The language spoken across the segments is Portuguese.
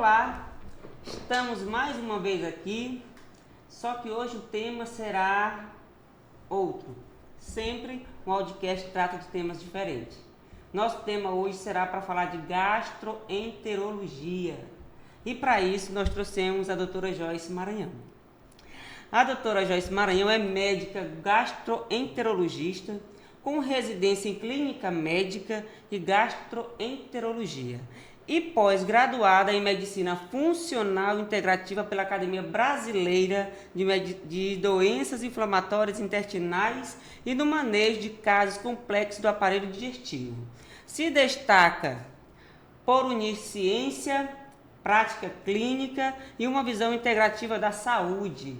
Olá, estamos mais uma vez aqui, só que hoje o tema será outro. Sempre um podcast trata de temas diferentes. Nosso tema hoje será para falar de gastroenterologia. E para isso nós trouxemos a doutora Joyce Maranhão. A doutora Joyce Maranhão é médica gastroenterologista com residência em clínica médica e gastroenterologia e pós-graduada em medicina funcional integrativa pela Academia Brasileira de Doenças Inflamatórias Intestinais e no manejo de casos complexos do aparelho digestivo. Se destaca por unir ciência, prática clínica e uma visão integrativa da saúde,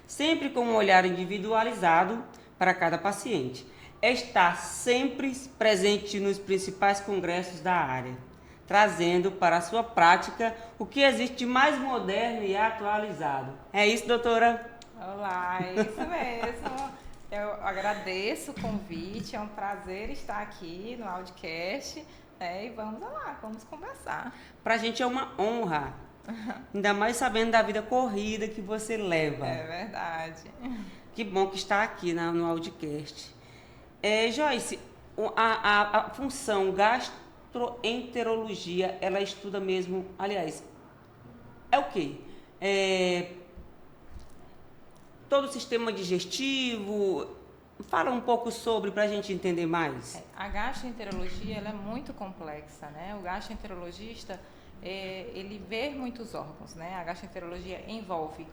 sempre com um olhar individualizado para cada paciente. Está sempre presente nos principais congressos da área, trazendo para a sua prática o que existe de mais moderno e atualizado. É isso, doutora? Olá, é isso mesmo. Eu agradeço o convite, é um prazer estar aqui no Audiocast, e vamos lá, vamos conversar. Para a gente é uma honra, ainda mais sabendo da vida corrida que você leva. É verdade. Que bom que está aqui no Audiocast. Joyce, a função gastroenterologia, ela estuda mesmo, aliás, é o quê? Todo o sistema digestivo. Fala um pouco sobre para a gente entender mais. A gastroenterologia ela é muito complexa, né? O gastroenterologista ele vê muitos órgãos, né? A gastroenterologia envolve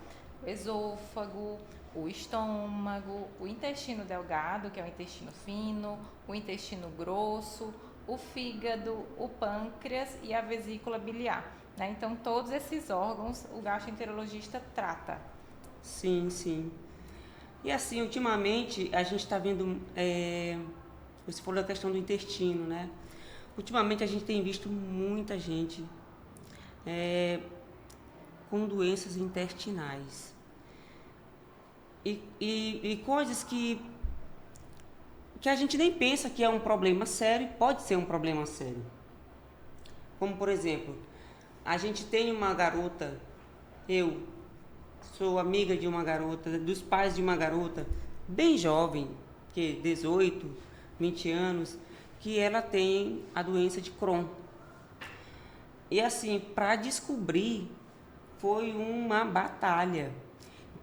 o esôfago, o estômago, o intestino delgado, que é o intestino fino, o intestino grosso, o fígado, o pâncreas e a vesícula biliar, né? Então, todos esses órgãos o gastroenterologista trata. Sim, sim. E assim, ultimamente, a gente está vendo, você falou da questão do intestino, né? Ultimamente a gente tem visto muita gente com doenças intestinais. E coisas que a gente nem pensa que é um problema sério, pode ser um problema sério. Como, por exemplo, a gente tem uma garota, eu sou amiga de uma garota, dos pais de uma garota, bem jovem, que 18, 20 anos, que ela tem a doença de Crohn. E assim, para descobrir, foi uma batalha.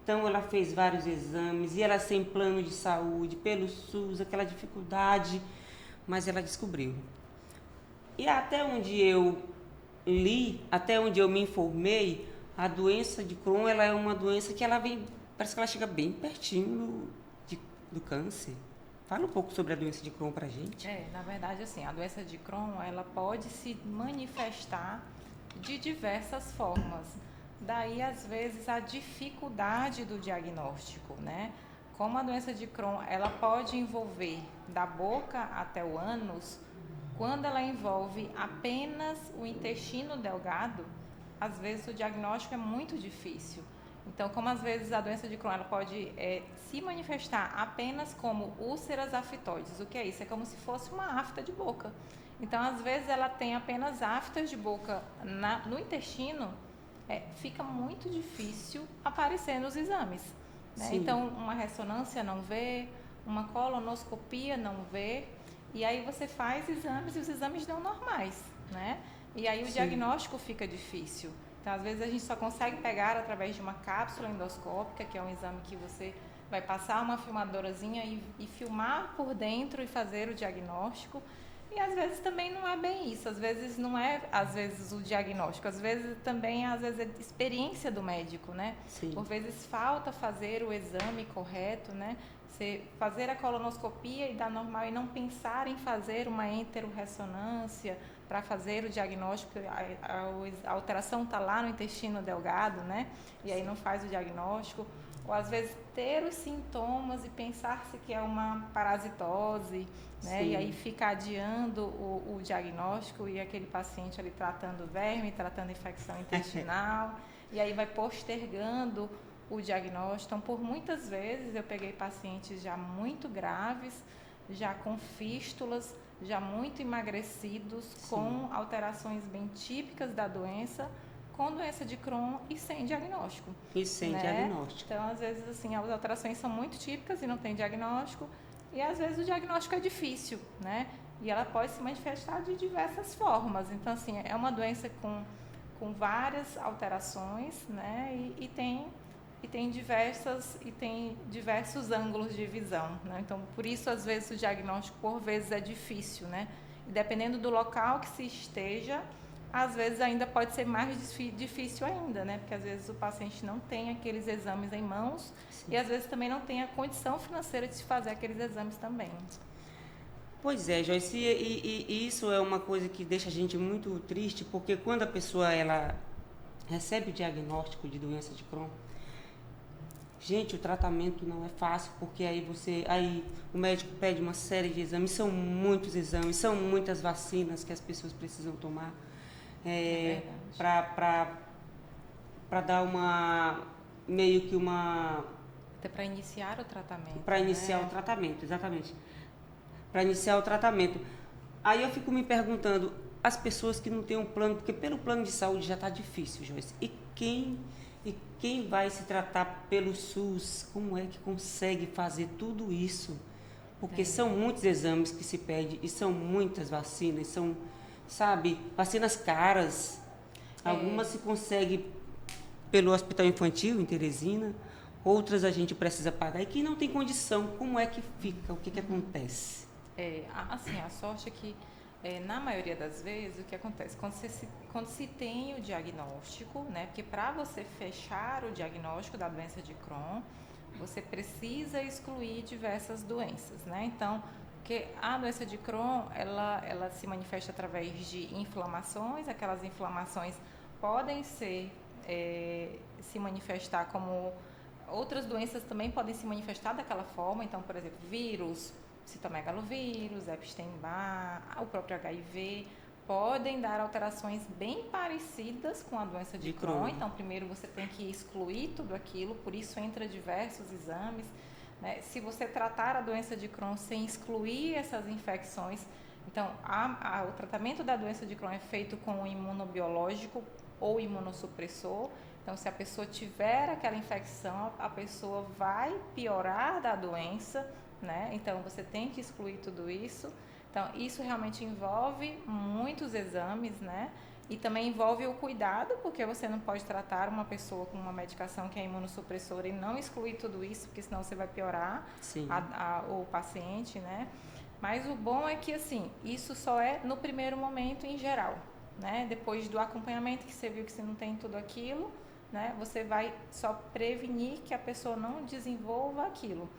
Então ela fez vários exames e ela sem plano de saúde, pelo SUS, aquela dificuldade, mas ela descobriu. E até onde eu li, até onde eu me informei, a doença de Crohn, ela é uma doença que ela vem, parece que ela chega bem pertinho do câncer. Fala um pouco sobre a doença de Crohn pra gente. Na verdade, assim, a doença de Crohn, ela pode se manifestar de diversas formas. Daí, às vezes, a dificuldade do diagnóstico, né? Como a doença de Crohn, ela pode envolver da boca até o ânus, quando ela envolve apenas o intestino delgado, às vezes o diagnóstico é muito difícil. Então, como às vezes a doença de Crohn ela pode se manifestar apenas como úlceras aftoides. O que é isso? É como se fosse uma afta de boca. Então, às vezes ela tem apenas aftas de boca no intestino, fica muito difícil aparecer nos exames, né? Então, uma ressonância não vê, uma colonoscopia não vê, e aí você faz exames e os exames dão normais, né? E aí o diagnóstico fica difícil. Então, às vezes a gente só consegue pegar através de uma cápsula endoscópica, que é um exame que você vai passar uma filmadorazinha e filmar por dentro e fazer o diagnóstico. E às vezes também não é bem isso, às vezes não é o diagnóstico, às vezes também é experiência do médico, né? Sim. Por vezes falta fazer o exame correto, né? Você fazer a colonoscopia e dar normal e não pensar em fazer uma enterorressonância para fazer o diagnóstico, a alteração está lá no intestino delgado, né? E aí não faz o diagnóstico. Ou às vezes ter os sintomas e pensar-se que é uma parasitose, né? E aí fica adiando o diagnóstico e aquele paciente ali tratando verme, tratando infecção intestinal, e aí vai postergando o diagnóstico. Então, por muitas vezes eu peguei pacientes já muito graves, já com fístulas, já muito emagrecidos, com alterações bem típicas da doença, com doença de Crohn e sem diagnóstico. E sem né? diagnóstico. Então, às vezes, assim, as alterações são muito típicas e não tem diagnóstico, e às vezes o diagnóstico é difícil, né? E ela pode se manifestar de diversas formas. Então, assim, é uma doença com várias alterações, né? E tem diversos ângulos de visão, né? Então, por isso, às vezes, o diagnóstico, por vezes, é difícil, né? E dependendo do local que se esteja, às vezes ainda pode ser mais difícil ainda, né? Porque às vezes o paciente não tem aqueles exames em mãos. Sim. E às vezes também não tem a condição financeira de se fazer aqueles exames também. Pois é, Joyce, e isso é uma coisa que deixa a gente muito triste, porque quando a pessoa ela recebe o diagnóstico de doença de Crohn, gente, o tratamento não é fácil, porque aí o médico pede uma série de exames, são muitos exames, são muitas vacinas que as pessoas precisam tomar. Para dar meio que uma... Até para iniciar o tratamento. Para iniciar o tratamento, exatamente. Para iniciar o tratamento. Aí eu fico me perguntando, as pessoas que não têm um plano, porque pelo plano de saúde já está difícil, Joyce. E quem vai se tratar pelo SUS, como é que consegue fazer tudo isso? Porque são muitos exames que se pede e são muitas vacinas, são... Sabe, vacinas caras, algumas se consegue pelo Hospital Infantil em Teresina, outras a gente precisa pagar. E quem não tem condição, como é que fica? O que acontece? Assim, a sorte é que, na maioria das vezes, o que acontece? Quando se tem o diagnóstico, né? Porque para você fechar o diagnóstico da doença de Crohn, você precisa excluir diversas doenças, né? Então, porque a doença de Crohn, ela se manifesta através de inflamações. Aquelas inflamações podem se manifestar como... Outras doenças também podem se manifestar daquela forma. Então, por exemplo, vírus, citomegalovírus, Epstein-Barr, o próprio HIV, podem dar alterações bem parecidas com a doença de Crohn. Então, primeiro você tem que excluir tudo aquilo, por isso entra diversos exames. Né? Se você tratar a doença de Crohn sem excluir essas infecções, então o tratamento da doença de Crohn é feito com um imunobiológico ou imunossupressor. Então, se a pessoa tiver aquela infecção, a pessoa vai piorar da doença, né? Então, você tem que excluir tudo isso. Então, isso realmente envolve muitos exames, né? E também envolve o cuidado, porque você não pode tratar uma pessoa com uma medicação que é imunossupressora e não excluir tudo isso, porque senão você vai piorar o paciente, né? Mas o bom é que, assim, isso só é no primeiro momento em geral, né? Depois do acompanhamento que você viu que você não tem tudo aquilo, né? Você vai só prevenir que a pessoa não desenvolva aquilo.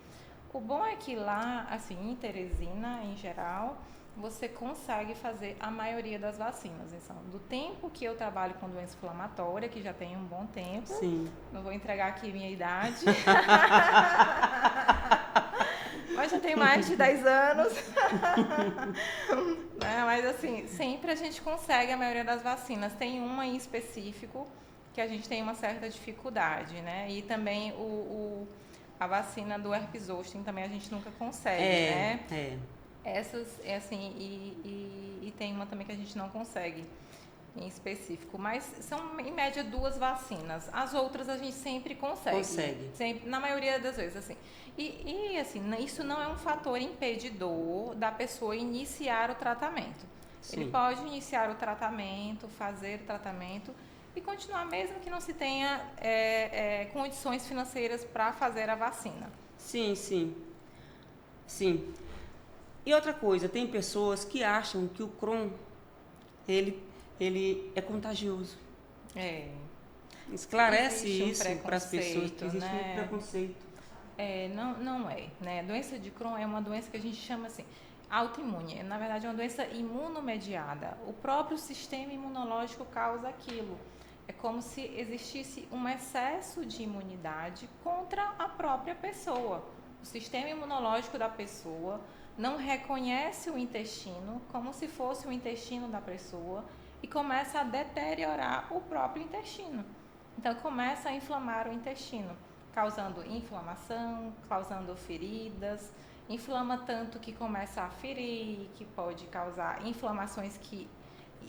O bom é que lá, assim, em Teresina, em geral, você consegue fazer a maioria das vacinas. Então, do tempo que eu trabalho com doença inflamatória, que já tem um bom tempo, não vou entregar aqui minha idade, mas já tem mais de 10 anos. Né? Mas, assim, sempre a gente consegue a maioria das vacinas. Tem uma em específico que a gente tem uma certa dificuldade, né? E também a vacina do herpes zoster também a gente nunca consegue, né? Essas, assim, e tem uma também que a gente não consegue em específico, mas são em média 2 vacinas. As outras a gente sempre consegue. Sempre, na maioria das vezes, assim. E assim, isso não é um fator impedidor da pessoa iniciar o tratamento. Sim. Ele pode iniciar o tratamento, fazer o tratamento e continuar mesmo que não se tenha condições financeiras para fazer a vacina. Sim. E outra coisa, tem pessoas que acham que o Crohn, ele é contagioso. Esclarece isso para as pessoas, que existe um preconceito. Não é, né? A doença de Crohn é uma doença que a gente chama assim, autoimune. Na verdade, é uma doença imunomediada. O próprio sistema imunológico causa aquilo. É como se existisse um excesso de imunidade contra a própria pessoa. O sistema imunológico da pessoa não reconhece o intestino como se fosse o intestino da pessoa e começa a deteriorar o próprio intestino. Então, começa a inflamar o intestino, causando inflamação, causando feridas. Inflama tanto que começa a ferir, que pode causar inflamações que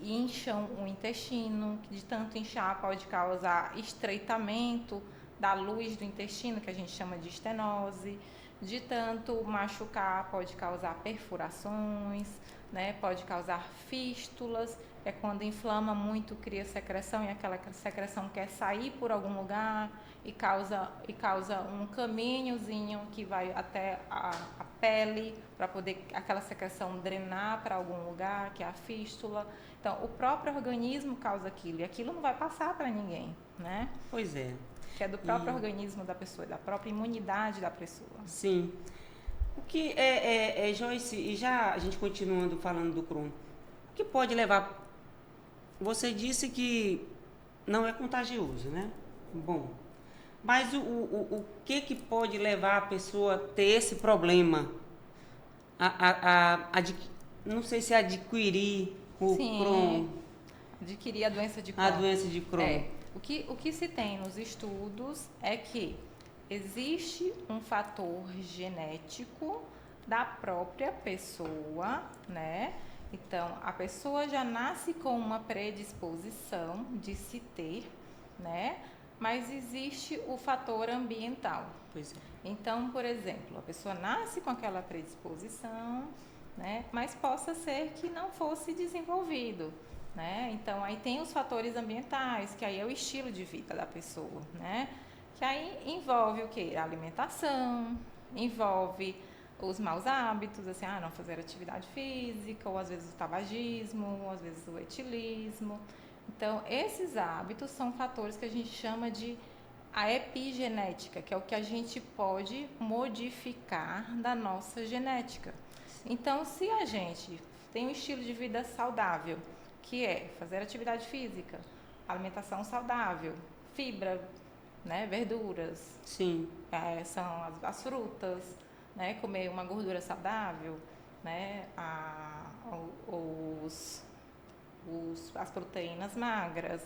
incham o intestino, que de tanto inchar pode causar estreitamento da luz do intestino, que a gente chama de estenose. De tanto machucar pode causar perfurações, né? Pode causar fístulas, é quando inflama muito, cria secreção e aquela secreção quer sair por algum lugar e causa um caminhozinho que vai até a pele para poder aquela secreção drenar para algum lugar, que é a fístula. Então, o próprio organismo causa aquilo e aquilo não vai passar para ninguém, né? Pois é. Que é do próprio organismo da pessoa, da própria imunidade da pessoa. Sim. O que Joyce, e já a gente continuando falando do Crohn, o que pode levar... Você disse que não é contagioso, né? Bom, mas o que pode levar a pessoa a ter esse problema? Não sei se adquirir o Sim, Crohn. Adquirir a doença de Crohn. A doença de Crohn. O que se tem nos estudos é que existe um fator genético da própria pessoa, né? Então, a pessoa já nasce com uma predisposição de se ter, né? Mas existe o fator ambiental. Pois é. Então, por exemplo, a pessoa nasce com aquela predisposição, né? Mas possa ser que não fosse desenvolvido, né? Então, aí tem os fatores ambientais, que aí é o estilo de vida da pessoa, né? Que aí envolve o quê? A alimentação, envolve os maus hábitos, assim, não fazer atividade física, ou às vezes o tabagismo, ou às vezes o etilismo. Então, esses hábitos são fatores que a gente chama de a epigenética, que é o que a gente pode modificar da nossa genética. Então, se a gente tem um estilo de vida saudável, que é fazer atividade física, alimentação saudável, fibra, né, verduras, sim, são as frutas, né, comer uma gordura saudável, né, as proteínas magras,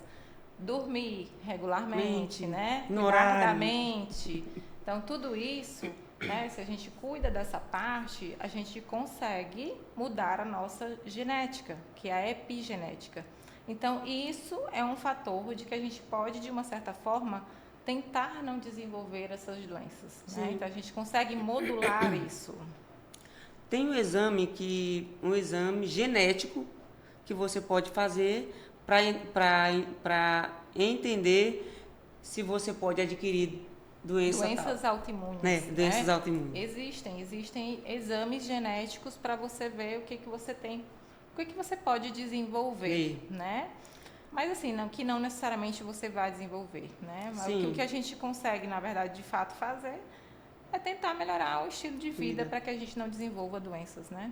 dormir regularmente, né, cuidar da mente. Então, tudo isso, né, se a gente cuida dessa parte, a gente consegue mudar a nossa genética, que é a epigenética. Então, isso é um fator de que a gente pode, de uma certa forma, tentar não desenvolver essas doenças, né? Então a gente consegue modular isso. Tem um exame genético que você pode fazer para entender se você pode adquirir doenças autoimunes. Né? Doenças autoimunes. Existem exames genéticos para você ver o que você tem, o que você pode desenvolver, né? Mas assim, que não necessariamente você vai desenvolver, né? Mas o que a gente consegue, na verdade, de fato fazer é tentar melhorar o estilo de vida para que a gente não desenvolva doenças, né?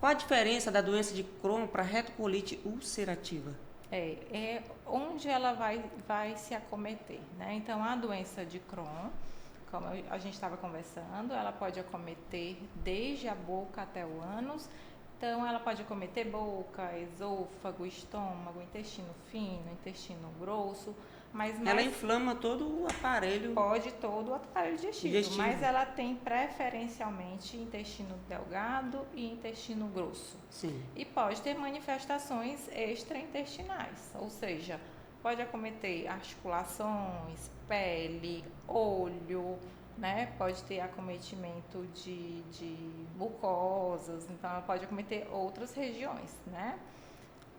Qual a diferença da doença de Crohn para a retocolite ulcerativa? É onde ela vai se acometer, né? Então, a doença de Crohn, como a gente estava conversando, ela pode acometer desde a boca até o ânus. Então, ela pode acometer boca, esôfago, estômago, intestino fino, intestino grosso, mas ela inflama todo o aparelho. Pode todo o aparelho digestivo, mas ela tem preferencialmente intestino delgado e intestino grosso. Sim. E pode ter manifestações extraintestinais, ou seja, pode acometer articulações, pele, olho, né? Pode ter acometimento de mucosas, então ela pode acometer outras regiões, né?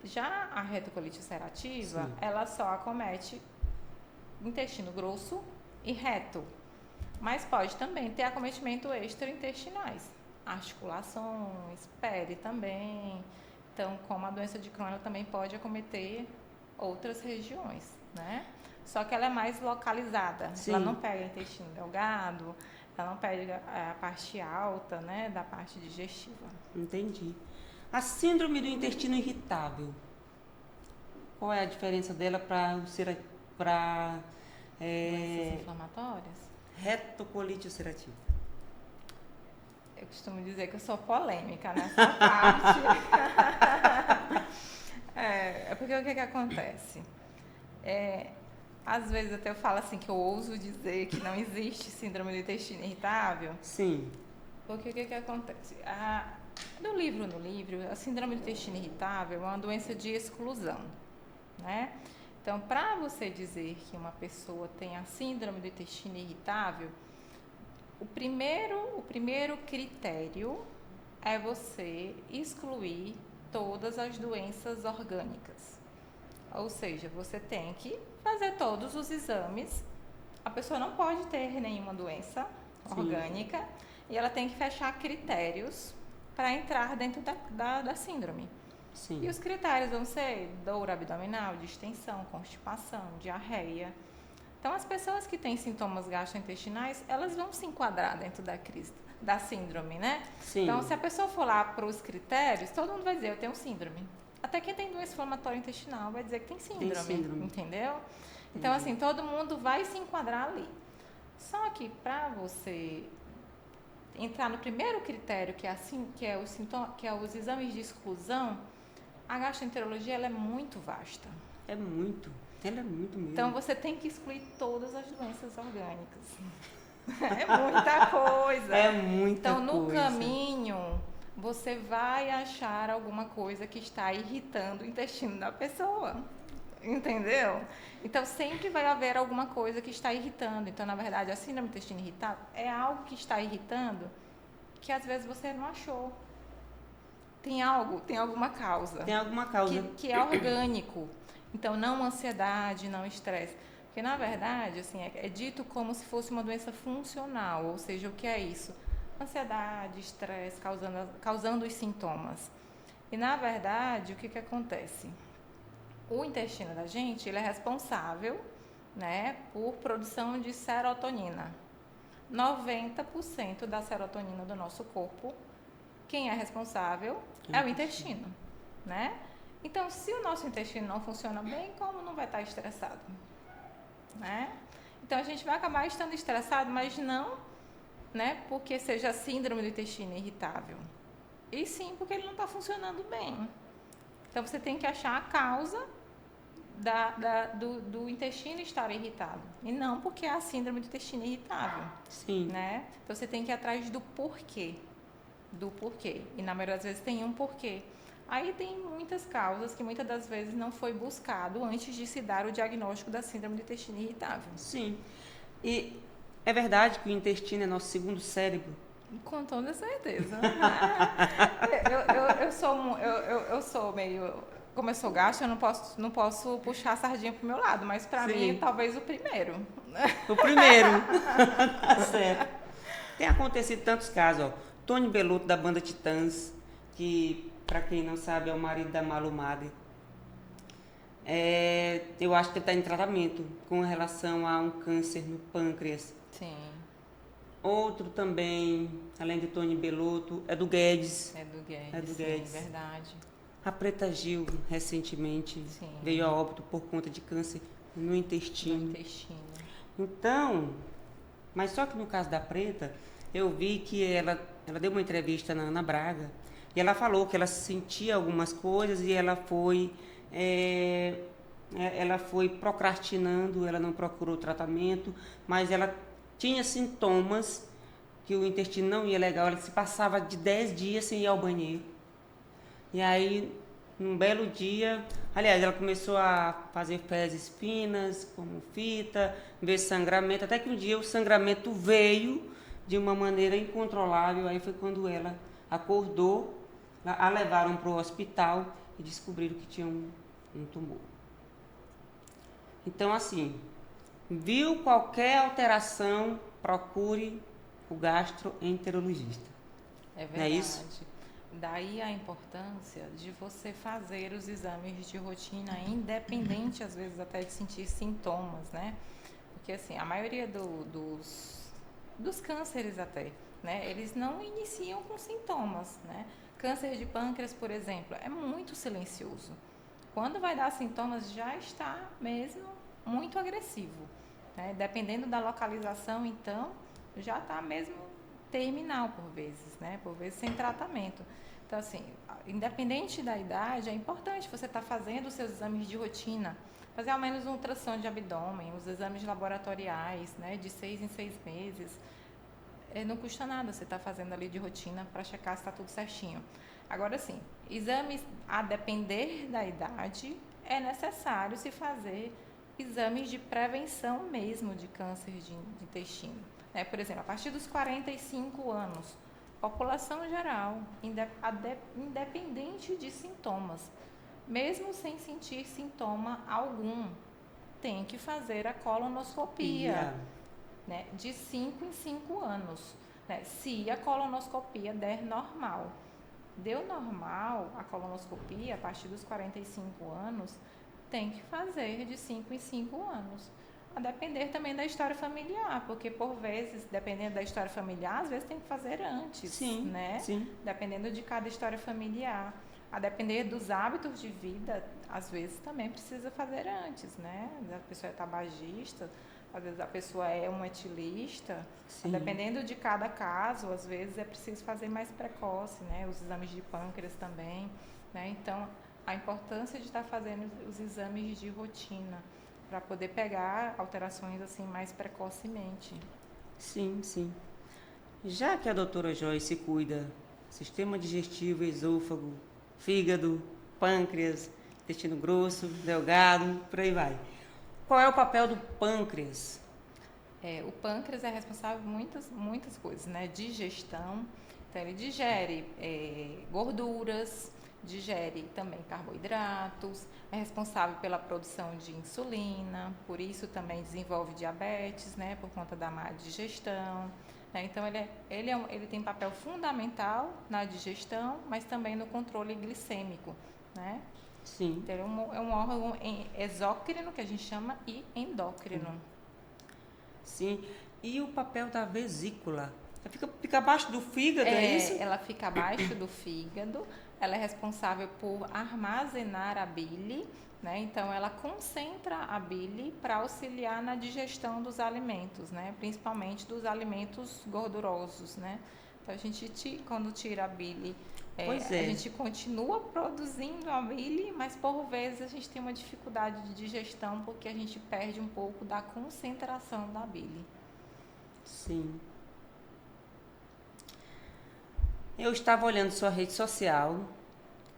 Já a retocolite ulcerativa, ela só acomete intestino grosso e reto, mas pode também ter acometimento extraintestinais, articulações, pele também. Então, como a doença de Crohn, ela também pode acometer outras regiões, né? Só que ela é mais localizada. Sim. Ela não pega intestino delgado, ela não pega a parte alta, né, da parte digestiva. Entendi. A síndrome do intestino irritável, qual é a diferença dela para doenças inflamatórias? Retocolite ulcerativa. Eu costumo dizer que eu sou polêmica nessa parte. Porque o que acontece? Às vezes até eu falo assim que eu ouso dizer que não existe síndrome do intestino irritável. Sim. Porque o que acontece? Do livro no livro, a síndrome do intestino irritável é uma doença de exclusão, né? Então, para você dizer que uma pessoa tem a síndrome do intestino irritável, o primeiro critério é você excluir todas as doenças orgânicas. Ou seja, você tem que fazer todos os exames. A pessoa não pode ter nenhuma doença orgânica e ela tem que fechar critérios para entrar dentro da síndrome. Sim. E os critérios vão ser dor abdominal, distensão, constipação, diarreia. Então, as pessoas que têm sintomas gastrointestinais, elas vão se enquadrar dentro da síndrome, né? Sim. Então, se a pessoa for lá para os critérios, todo mundo vai dizer, eu tenho síndrome. Até quem tem doença inflamatória intestinal vai dizer que tem síndrome. Entendeu? Então, assim, todo mundo vai se enquadrar ali. Só que para você entrar no primeiro critério, que é os exames de exclusão, a gastroenterologia ela é muito vasta. Ela é muito mesmo. Então você tem que excluir todas as doenças orgânicas. É muita coisa. É muita coisa. Então no coisa. caminho você vai achar alguma coisa que está irritando o intestino da pessoa. Entendeu? Então sempre vai haver alguma coisa que está irritando. Então, na verdade, a síndrome do intestino irritável é algo que está irritando que às vezes você não achou. Tem alguma causa. Tem alguma causa. Que é orgânico. Então, não ansiedade, não estresse. Porque, na verdade, assim, é dito como se fosse uma doença funcional. Ou seja, o que é isso? Ansiedade, estresse, causando os sintomas. E, na verdade, o que acontece? O intestino da gente, ele é responsável, né, por produção de serotonina. 90% da serotonina do nosso corpo, quem é responsável é o intestino, né? Então, se o nosso intestino não funciona bem, como não vai estar estressado, né? Então, a gente vai acabar estando estressado, mas não, né, porque seja síndrome do intestino irritável, e sim porque ele não está funcionando bem. Então, você tem que achar a causa do intestino estar irritado. E não porque é a síndrome do intestino irritável. Sim. Né? Então você tem que ir atrás do porquê. E na maioria das vezes tem um porquê. Aí tem muitas causas que muitas das vezes não foi buscado antes de se dar o diagnóstico da síndrome do intestino irritável. Sim. E é verdade que o intestino é nosso segundo cérebro? Com toda certeza. eu sou meio... Como eu sou gastro, eu não posso puxar a sardinha pro meu lado, mas para mim, talvez o primeiro. O primeiro. Tá certo. Tem acontecido tantos casos, ó. Tony Bellotto, da banda Titãs, que, para quem não sabe, é o marido da Malu Mader. Eu acho que ele está em tratamento com relação a um câncer no pâncreas. Sim. Outro também, além de Tony Bellotto, é do Guedes. É do Guedes. É do Guedes. Sim, verdade. A Preta Gil, recentemente, veio a óbito por conta de câncer no intestino. Então, mas só que no caso da Preta, eu vi que ela deu uma entrevista na Ana Braga e ela falou que ela sentia algumas coisas e ela foi procrastinando, ela não procurou tratamento, mas ela tinha sintomas que o intestino não ia legal, ela se passava de 10 dias sem ir ao banheiro. E aí, num belo dia, aliás, ela começou a fazer fezes finas, como fita, ver sangramento, até que um dia o sangramento veio de uma maneira incontrolável. Aí foi quando ela acordou, a levaram para o hospital e descobriram que tinha um tumor. Então, assim, viu qualquer alteração, procure o gastroenterologista. É verdade. Não é isso? Daí a importância de você fazer os exames de rotina, independente, às vezes, até de sentir sintomas, né? Porque, assim, a maioria dos cânceres até, né? Eles não iniciam com sintomas, né? Câncer de pâncreas, por exemplo, é muito silencioso. Quando vai dar sintomas, já está mesmo muito agressivo, né? Dependendo da localização, então, já está mesmo terminal por vezes, né? Por vezes sem tratamento. Então, assim, independente da idade, é importante você estar fazendo os seus exames de rotina, fazer ao menos um ultrassom de abdômen, os exames laboratoriais, né? De 6 em 6 meses. não custa nada você estar fazendo ali de rotina para checar se está tudo certinho. Agora sim, exames a depender da idade, é necessário se fazer exames de prevenção mesmo de câncer de intestino. Né? Por exemplo, a partir dos 45 anos, população geral, independente de sintomas, mesmo sem sentir sintoma algum, tem que fazer a colonoscopia, né? De 5 em 5 anos, né? Se a colonoscopia der normal. Deu normal a colonoscopia a partir dos 45 anos, tem que fazer de 5 em 5 anos. A depender também da história familiar, porque por vezes, dependendo da história familiar, às vezes tem que fazer antes, Sim, né? sim. Dependendo de cada história familiar. A depender dos hábitos de vida, às vezes também precisa fazer antes, né? A pessoa é tabagista, às vezes a pessoa é um etilista. Dependendo de cada caso, às vezes é preciso fazer mais precoce, né? Os exames de pâncreas também, né? Então, a importância de estar fazendo os exames de rotina para poder pegar alterações assim mais precocemente. Sim, sim. Já que a doutora Joyce cuida sistema digestivo, esôfago, fígado, pâncreas, intestino grosso, delgado, por aí vai. Qual é o papel do pâncreas? O pâncreas é responsável por muitas coisas, né? Digestão, então ele digere gorduras, digere também carboidratos, é responsável pela produção de insulina, por isso também desenvolve diabetes, né? Por conta da má digestão. Né? Então ele tem papel fundamental na digestão, mas também no controle glicêmico, né? Sim. Então é um órgão exócrino, que a gente chama, e endócrino. Sim. E o papel da vesícula? Fica abaixo do fígado, é isso? Ela fica abaixo do fígado, ela é responsável por armazenar a bile, né? Então ela concentra a bile para auxiliar na digestão dos alimentos, né? Principalmente dos alimentos gordurosos, né? Então a gente, quando tira a bile, a gente continua produzindo a bile, mas por vezes a gente tem uma dificuldade de digestão porque a gente perde um pouco da concentração da bile. Sim. Eu estava olhando sua rede social,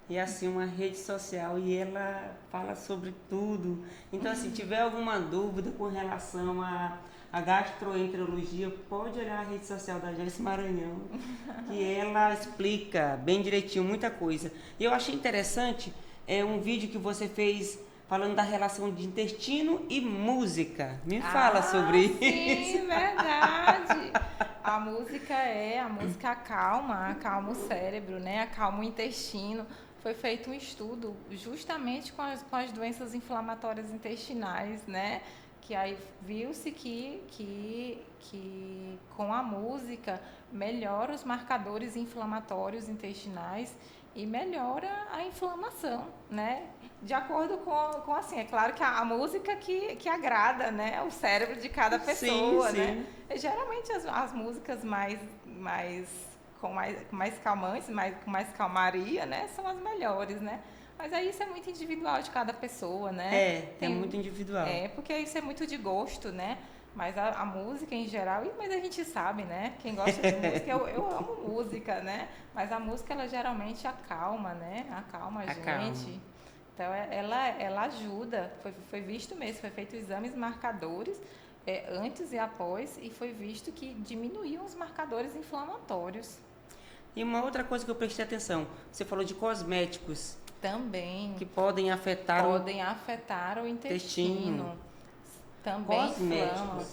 e assim, uma rede social, e ela fala sobre tudo. Então, se tiver alguma dúvida com relação à gastroenterologia, pode olhar a rede social da Joyce Maranhão, que ela explica bem direitinho muita coisa. E eu achei interessante um vídeo que você fez falando da relação de intestino e música. Me fala sobre isso. Sim, verdade. A música acalma o cérebro, né? Acalma o intestino. Foi feito um estudo justamente com as doenças inflamatórias intestinais, né? Que aí viu-se que com a música melhora os marcadores inflamatórios intestinais e melhora a inflamação, né? De acordo com assim, é claro que a música que agrada, né? O cérebro de cada pessoa, sim, né? Geralmente as músicas com mais calmantes, com mais calmaria, né? São as melhores, né? Mas aí isso é muito individual de cada pessoa, né? É muito individual. Porque isso é muito de gosto, né? Mas a música em geral, mas a gente sabe, né? Quem gosta de música, eu amo música, né? Mas a música, ela geralmente acalma, né? Acalma a gente. Então, ela ajuda. Foi visto mesmo, foi feito exames marcadores antes e após, e foi visto que diminuíam os marcadores inflamatórios. E uma outra coisa que eu prestei atenção, você falou de cosméticos. Também. Que podem afetar o intestino. Também inflamam.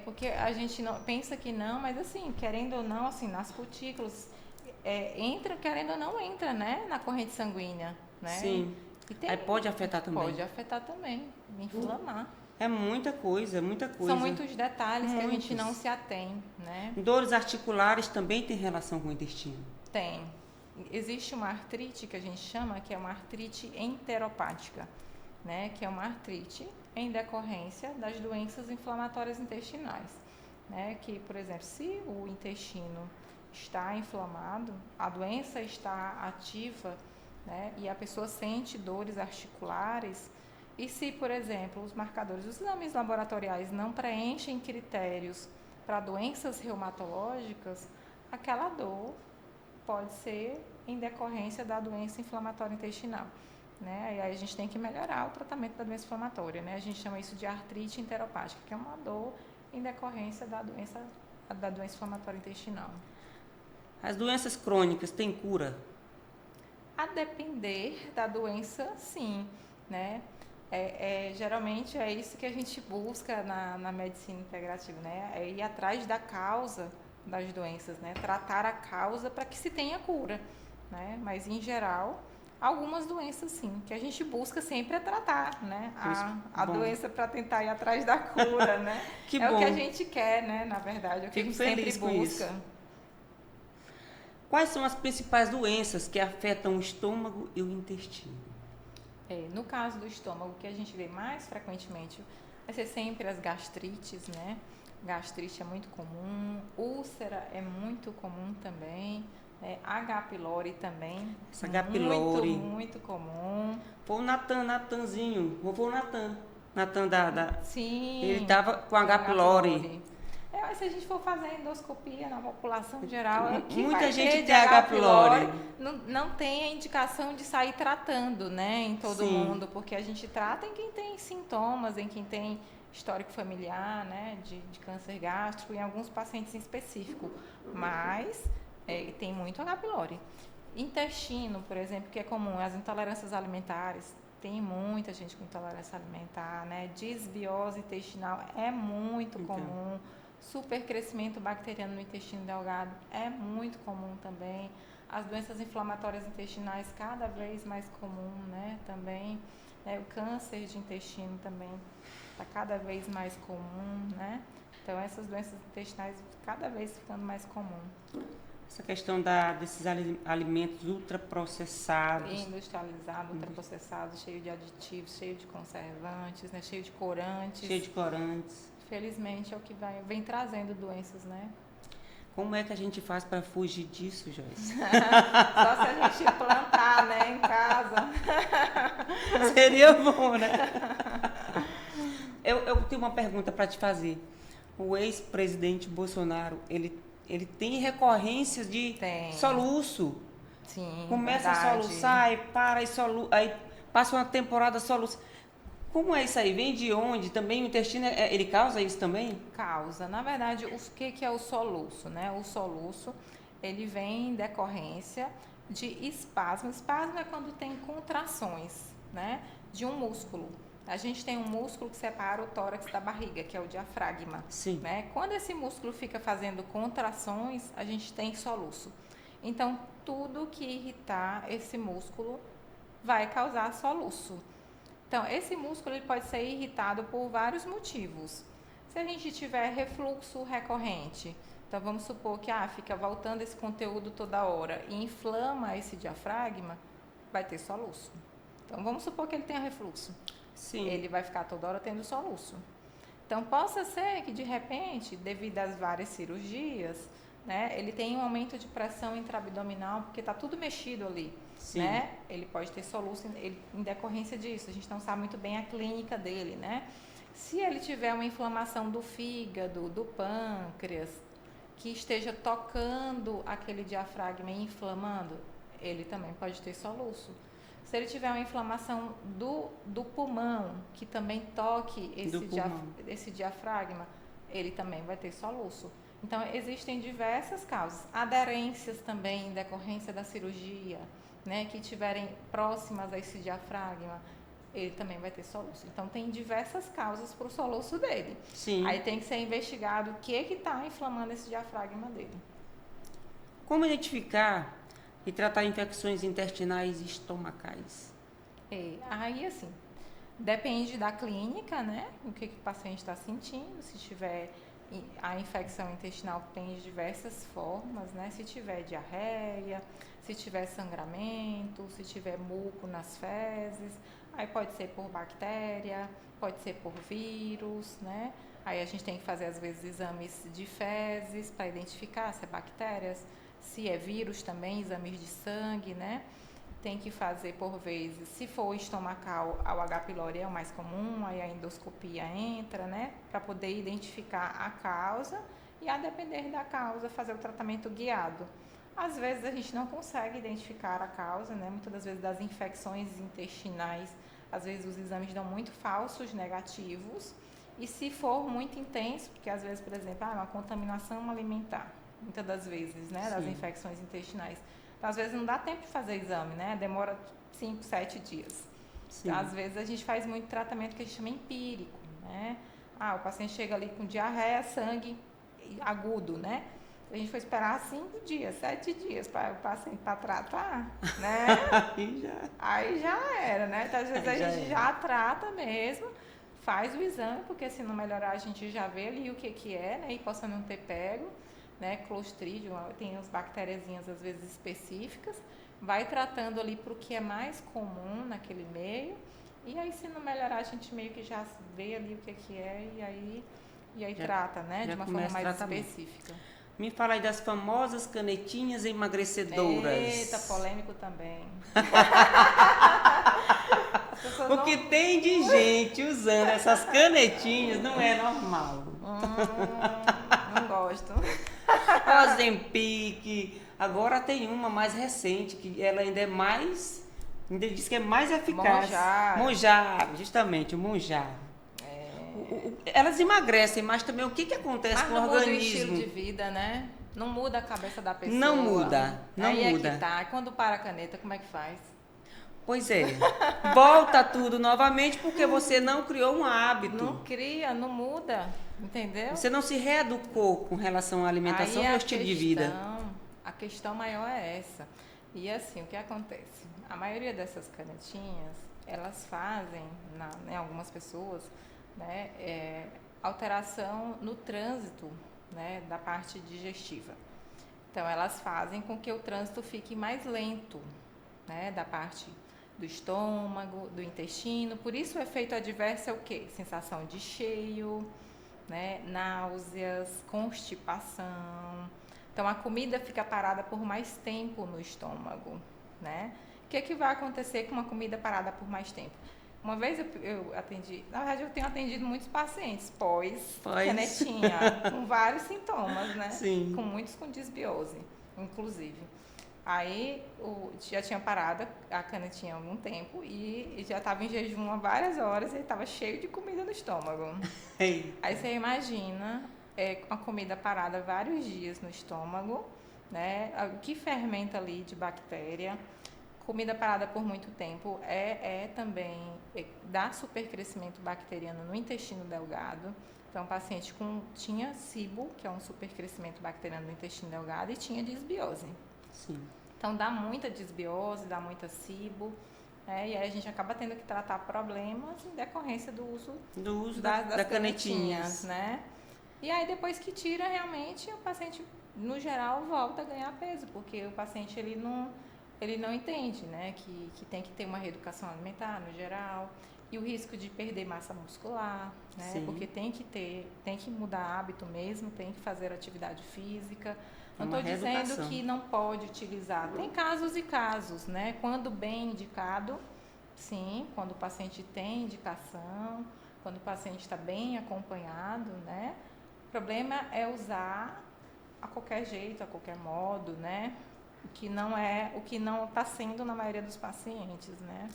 Porque a gente não pensa que não, mas assim, querendo ou não, assim, nas cutículas, querendo ou não, entra, né, na corrente sanguínea, né? Sim. Aí pode afetar também. Pode afetar também, inflamar. É muita coisa, muita coisa. São muitos detalhes que a gente não se atém, né? Dores articulares também têm relação com o intestino? Tem. Existe uma artrite que a gente chama, que é uma artrite enteropática, né? Que é uma artrite em decorrência das doenças inflamatórias intestinais, né? Que, por exemplo, se o intestino está inflamado, a doença está ativa, né? E a pessoa sente dores articulares, e se, por exemplo, os marcadores, os exames laboratoriais não preenchem critérios para doenças reumatológicas, aquela dor pode ser em decorrência da doença inflamatória intestinal, né? E aí a gente tem que melhorar o tratamento da doença inflamatória, né? A gente chama isso de artrite enteropática, que é uma dor em decorrência da doença inflamatória intestinal. As doenças crônicas têm cura? A depender da doença, sim, né? Geralmente é isso que a gente busca na medicina integrativa, né? É ir atrás da causa das doenças, né? Tratar a causa para que se tenha cura, né? Mas, em geral, algumas doenças, sim, que a gente busca sempre é tratar, né? A doença para tentar ir atrás da cura, né? Que é bom. o que a gente quer, né? Na verdade, é o que Fico a gente sempre feliz com busca. isso. Quais são as principais doenças que afetam o estômago e o intestino? No caso do estômago, o que a gente vê mais frequentemente vai ser sempre as gastrites, né? Gastrite é muito comum, úlcera é muito comum também, né? H. pylori também, Essa H. pylori. muito comum. Foi o Natanzinho, foi o Natan Sim, ele tava com H. pylori. Mas se a gente for fazer endoscopia na população geral, o que Muita vai gente ter de tem H. pylori. não tem a indicação de sair tratando, né, em todo Sim. mundo, porque a gente trata em quem tem sintomas, em quem tem histórico familiar, né, de câncer gástrico, em alguns pacientes em específico, mas tem muito H. pylori. Intestino, por exemplo, que é comum, as intolerâncias alimentares, tem muita gente com intolerância alimentar, né? Disbiose intestinal é muito comum. Supercrescimento bacteriano no intestino delgado é muito comum também. As doenças inflamatórias intestinais cada vez mais comum, né? Também. O câncer de intestino também está cada vez mais comum, né? Então, essas doenças intestinais cada vez ficando mais comum. Essa questão desses alimentos ultraprocessados. Industrializados, ultraprocessados, cheio de aditivos, cheio de conservantes, né? Cheio de corantes. Cheio de corantes. Felizmente é o que vem trazendo doenças, né? Como é que a gente faz para fugir disso, Joyce? Só se a gente plantar, né, em casa. Seria bom, né? Eu tenho uma pergunta para te fazer. O ex-presidente Bolsonaro, ele tem recorrências de soluço. Sim, começa a soluçar, aí passa uma temporada soluça. Como é isso aí? Vem de onde? Também o intestino, ele causa isso também? Causa. Na verdade, o que é o soluço, né? O soluço, ele vem em decorrência de espasmo. Espasmo é quando tem contrações, né? De um músculo. A gente tem um músculo que separa o tórax da barriga, que é o diafragma. Sim. Né? Quando esse músculo fica fazendo contrações, a gente tem soluço. Então, tudo que irritar esse músculo vai causar soluço. Então, esse músculo ele pode ser irritado por vários motivos. Se a gente tiver refluxo recorrente, então vamos supor que fica voltando esse conteúdo toda hora e inflama esse diafragma, vai ter soluço. Então, vamos supor que ele tenha refluxo. Sim. Ele vai ficar toda hora tendo soluço. Então, possa ser que, de repente, devido às várias cirurgias, né, ele tenha um aumento de pressão intraabdominal, porque está tudo mexido ali. Sim. Né? Ele pode ter soluço em decorrência disso. A gente não sabe muito bem a clínica dele, né? Se ele tiver uma inflamação do fígado, do pâncreas, que esteja tocando aquele diafragma e inflamando, ele também pode ter soluço. Se ele tiver uma inflamação do pulmão, que também toque esse diafragma, ele também vai ter soluço. Então, existem diversas causas. Aderências também em decorrência da cirurgia, né, que estiverem próximas a esse diafragma, ele também vai ter soluço. Então, tem diversas causas para o soluço dele. Sim. Aí tem que ser investigado o que está inflamando esse diafragma dele. Como identificar e tratar infecções intestinais e estomacais? Aí, assim, depende da clínica, né, o que o paciente está sentindo. Se tiver a infecção intestinal tem de diversas formas, né? Se tiver diarreia, se tiver sangramento, se tiver muco nas fezes, aí pode ser por bactéria, pode ser por vírus, né? Aí a gente tem que fazer às vezes exames de fezes para identificar se é bactérias, se é vírus também, exames de sangue, né? Tem que fazer por vezes, se for estomacal, ao H. pylori é o mais comum, aí a endoscopia entra, né, para poder identificar a causa e, a depender da causa, fazer o tratamento guiado. Às vezes a gente não consegue identificar a causa, né? Muitas das vezes das infecções intestinais, às vezes os exames dão muito falsos negativos, e se for muito intenso, porque às vezes, por exemplo, uma contaminação alimentar, muitas das vezes, né, das infecções intestinais. Então, às vezes não dá tempo de fazer exame, né? Demora 5, 7 dias. Então, às vezes a gente faz muito tratamento que a gente chama empírico, né? O paciente chega ali com diarreia, sangue agudo, né? A gente foi esperar 5 dias, 7 dias para o paciente para tratar, né? Aí já era, né? Então, às vezes a gente já trata mesmo, faz o exame, porque se não melhorar a gente já vê ali o que é, né? E possa não ter pego, né? Clostridium, tem as bactériazinhas às vezes específicas, vai tratando ali para o que é mais comum naquele meio, e aí se não melhorar a gente meio que já vê ali o que é, e aí trata, né? De uma forma mais específica. Me fala aí das famosas canetinhas emagrecedoras. Eita, polêmico também. O que tem de gente usando essas canetinhas não é normal. Não gosto. Ozempic. Agora tem uma mais recente, que ela ainda é mais... Ainda diz que é mais eficaz. Monjaro, justamente, o Monjaro. Elas emagrecem, mas também o que acontece com o organismo? Não muda o estilo de vida, né? Não muda a cabeça da pessoa. Não muda, não muda. É que tá. Quando para a caneta, como é que faz? Pois é. Volta tudo novamente porque você não criou um hábito. Não cria, não muda, entendeu? Você não se reeducou com relação à alimentação e ao estilo de vida. A questão maior é essa. E assim, o que acontece? A maioria dessas canetinhas, elas fazem, em algumas pessoas, né, alteração no trânsito, né, da parte digestiva. Então, elas fazem com que o trânsito fique mais lento, né, da parte do estômago, do intestino. Por isso, o efeito adverso é o quê? Sensação de cheio, né, náuseas, constipação. Então, a comida fica parada por mais tempo no estômago, né? O que vai acontecer com uma comida parada por mais tempo? Uma vez eu atendi, na verdade eu tenho atendido muitos pacientes pós-canetinha, com vários sintomas, né? Sim. Muitos com disbiose, inclusive. Aí já tinha parado a canetinha há algum tempo e já estava em jejum há várias horas e estava cheio de comida no estômago. Aí você imagina uma comida parada vários dias no estômago, né? O que fermenta ali de bactéria. Comida parada por muito tempo também dá supercrescimento bacteriano no intestino delgado. Então, o paciente tinha SIBO, que é um supercrescimento bacteriano no intestino delgado, e tinha disbiose. Sim. Então, dá muita disbiose, dá muita SIBO, e aí a gente acaba tendo que tratar problemas em decorrência do uso das canetinhas, né? E aí, depois que tira, realmente, o paciente, no geral, volta a ganhar peso, porque o paciente, ele não entende, né, que tem que ter uma reeducação alimentar, no geral, e o risco de perder massa muscular, né? Sim. Porque tem que mudar hábito mesmo, tem que fazer atividade física. Não estou dizendo que não pode utilizar. Tem casos e casos, né? Quando bem indicado, sim, quando o paciente tem indicação, quando o paciente está bem acompanhado, né? O problema é usar a qualquer jeito, a qualquer modo, né? O que não está sendo na maioria dos pacientes, né?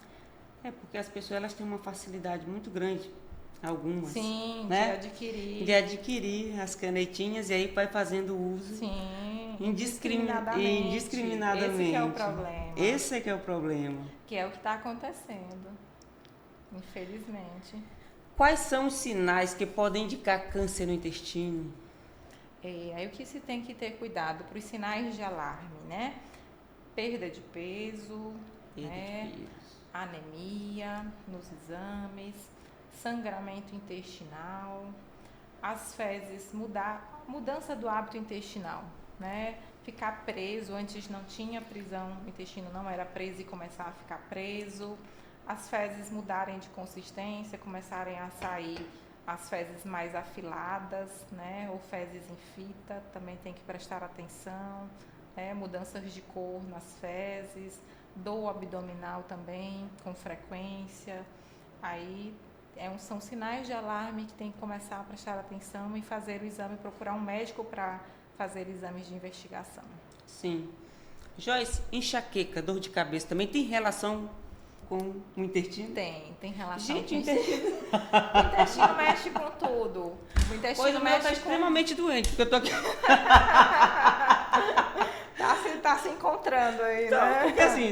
Porque as pessoas elas têm uma facilidade muito grande, algumas, sim, né? de adquirir as canetinhas e aí vai fazendo uso. Sim, indiscriminadamente. Esse que é o problema. Esse é que é o problema. Que é o que está acontecendo, infelizmente. Quais são os sinais que podem indicar câncer no intestino? Aí o que se tem que ter cuidado para os sinais de alarme, né? Perda de peso, anemia nos exames, sangramento intestinal, as fezes mudança do hábito intestinal, né? Ficar preso, antes não tinha prisão, o intestino não era preso e começar a ficar preso, as fezes mudarem de consistência, começarem a sair as fezes mais afiladas, né? Ou fezes em fita, também tem que prestar atenção, né? Mudanças de cor nas fezes, dor abdominal também, com frequência, aí são sinais de alarme que tem que começar a prestar atenção e fazer o exame, procurar um médico para fazer exames de investigação. Sim. Joyce, enxaqueca, dor de cabeça também tem relação com o intestino? Tem relação. Gente, com o intestino... o intestino mexe com tudo. O intestino Pois o meu está mexe com... extremamente doente, porque eu tô aqui... Tá se encontrando aí, Então, né? porque assim,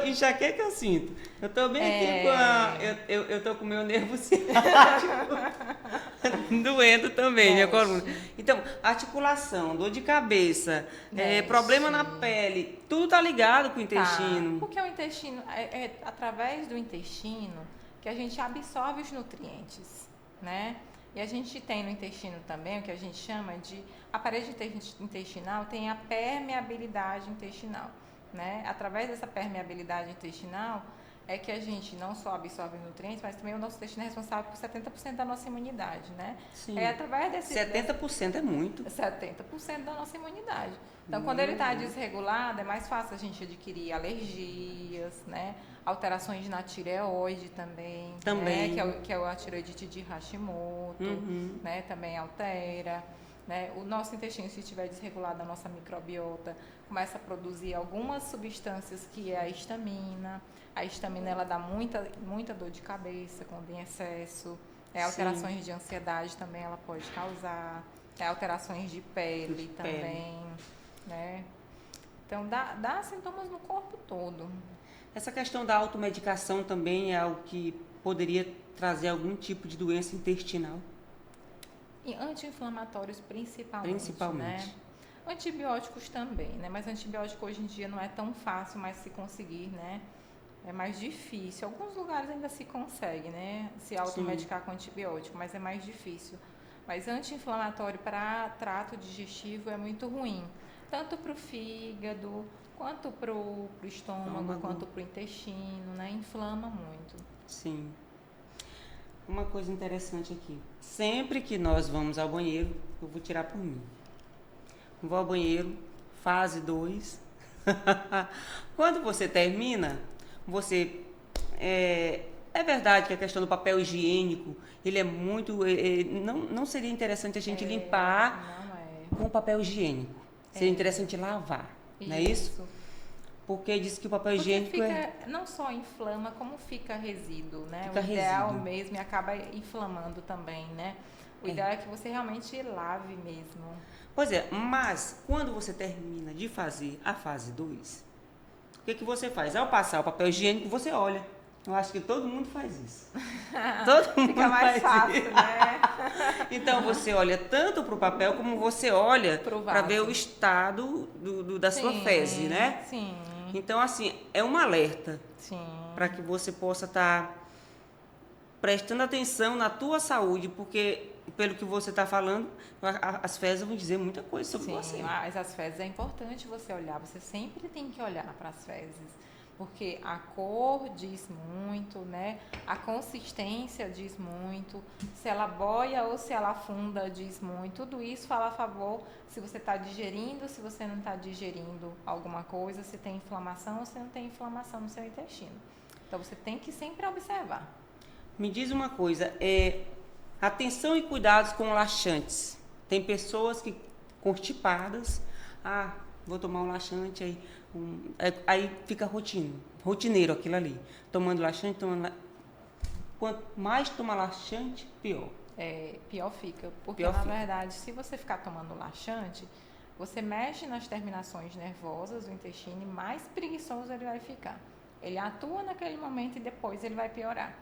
enxaqueca eu sinto. Eu tô bem aqui com a... Eu tô com o meu nervo ciático doendo também, minha coluna. Então, articulação, dor de cabeça, problema na pele, tudo tá ligado com o intestino. Porque o intestino, é através do intestino que a gente absorve os nutrientes, né? E a gente tem no intestino também o que a gente chama de... A parede intestinal tem a permeabilidade intestinal, né? Através dessa permeabilidade intestinal é que a gente não só absorve nutrientes, mas também o nosso intestino é responsável por 70% da nossa imunidade, né? Sim. É através desse... 70% é muito. 70% da nossa imunidade. Então, quando ele está desregulado, é mais fácil a gente adquirir alergias, né? Alterações na tireoide também. Né? Que é a tireoidite de Hashimoto, né? Também altera. Né? O nosso intestino, se estiver desregulado, a nossa microbiota começa a produzir algumas substâncias que é a histamina. A histamina, ela dá muita dor de cabeça quando em excesso. Alterações de ansiedade também ela pode causar. Alterações de pele também. Né? Então, dá sintomas no corpo todo. Essa questão da automedicação também é algo que poderia trazer algum tipo de doença intestinal? E anti-inflamatórios principalmente. Né? Antibióticos também, né? Mas antibiótico hoje em dia não é tão fácil mais se conseguir, né? É mais difícil. Alguns lugares ainda se consegue, né? Se automedicar com antibiótico, mas é mais difícil. Mas anti-inflamatório para trato digestivo é muito ruim. Tanto para o fígado, quanto para o estômago, quanto para o intestino, né? Inflama muito. Sim. Uma coisa interessante aqui. Sempre que nós vamos ao banheiro, eu vou tirar por mim. Vou ao banheiro, fase 2. Quando você termina, você... É verdade que a questão do papel higiênico, ele é muito... não seria interessante a gente limpar com o papel higiênico. Seria interessante lavar, não é isso? Porque diz que o papel higiênico não só inflama, como fica resíduo, né? Fica o ideal resíduo. mesmo e acaba inflamando também, né? O ideal é que você realmente lave mesmo. Pois é, mas quando você termina de fazer a fase 2, o que você faz? Ao passar o papel higiênico, você olha. Eu acho que todo mundo faz isso. Todo mundo Fica mais fácil, isso. né? Então, você olha tanto para o papel como você olha para ver o estado da sua fezes, né? Sim. Então, assim, é um alerta para que você possa estar prestando atenção na tua saúde, porque, pelo que você está falando, as fezes vão dizer muita coisa sobre você. Sim, mas as fezes é importante você olhar. Você sempre tem que olhar para as fezes. Porque a cor diz muito, né? A consistência diz muito, se ela boia ou se ela afunda diz muito. Tudo isso fala a favor se você está digerindo, se você não está digerindo alguma coisa, se tem inflamação ou se não tem inflamação no seu intestino. Então, você tem que sempre observar. Me diz uma coisa, atenção e cuidados com laxantes. Tem pessoas que constipadas, vou tomar um laxante aí fica rotineiro aquilo ali. Tomando laxante, quanto mais toma laxante, pior. Pior fica. Porque, na verdade, se você ficar tomando laxante, você mexe nas terminações nervosas do intestino e mais preguiçoso ele vai ficar. Ele atua naquele momento e depois ele vai piorar.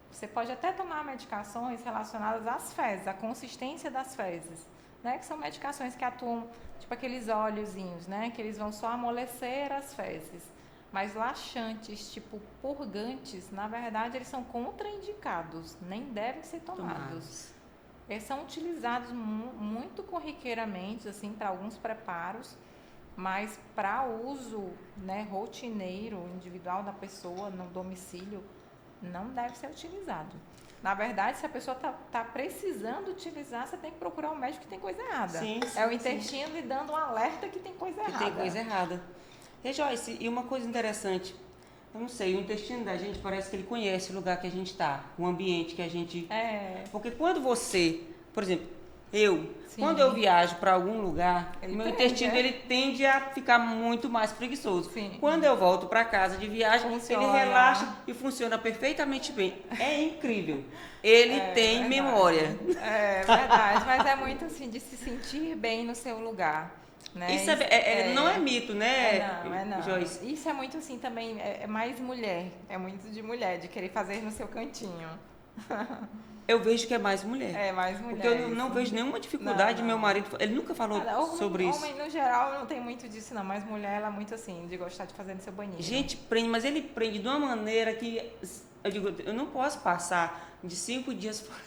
Você pode até tomar medicações relacionadas às fezes, à consistência das fezes. Né, que são medicações que atuam, tipo aqueles óleozinhos, né, que eles vão só amolecer as fezes. Mas laxantes, tipo purgantes, na verdade, eles são contraindicados, nem devem ser tomados. Eles são utilizados muito corriqueiramente, assim, para alguns preparos, mas para uso, né, rotineiro, individual da pessoa, no domicílio, não deve ser utilizado. Na verdade, se a pessoa está precisando utilizar, você tem que procurar um médico que tem coisa errada. Sim, o intestino lhe dando um alerta que tem coisa errada. Tem coisa errada. E Joyce, e uma coisa interessante, eu não sei, o intestino da gente parece que ele conhece o lugar que a gente está, o ambiente que a gente... Porque quando você, por exemplo, quando eu Sim. viajo para algum lugar, o Ele meu tende, intestino ele tende a ficar muito mais preguiçoso. Sim. Quando eu volto para casa de viagem, Funciona. ele relaxa e funciona perfeitamente bem. É incrível. Ele tem verdade. memória. É verdade, mas é muito assim de se sentir bem no seu lugar. Né? Isso não é mito, né, não. Joyce? Isso é muito assim também, é mais mulher, é muito de mulher, de querer fazer no seu cantinho. Eu vejo que é mais mulher. É mais mulher. Porque eu não isso. vejo nenhuma dificuldade. Não. Meu marido, ele nunca falou sobre isso. Homem, no geral, não tem muito disso, não. Mas mulher, ela é muito assim, de gostar de fazer no seu banheiro. Gente, prende, mas ele prende de uma maneira que... Eu digo, eu não posso passar de 5 dias fora.